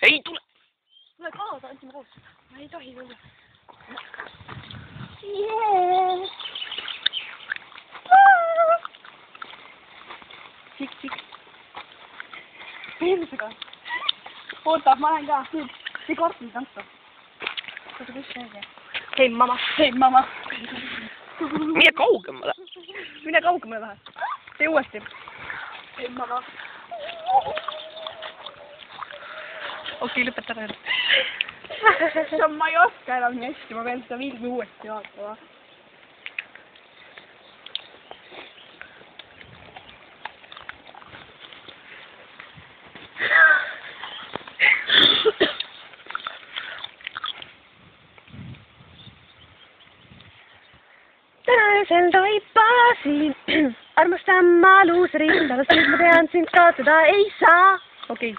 Ei tule! Tule kaasa, andsime koos. Ma ei tohi tulla. Sik. Persega. Oota, ma olen ka. See kartul tantsa. Oota, kus see on? Hei, mama. Hei, mama. Mine kaugemale. Mine kaugemale vähe. Tee uuesti. Hei, mama. Okei, lõpeta ära. Ma ei oska enam nii hästi, ma pean seda filmi uuesti vaatama. Tänasel toipasin, armastan ma luuserit, alles nüüd ma tean sind kaotada ei saa. Okei.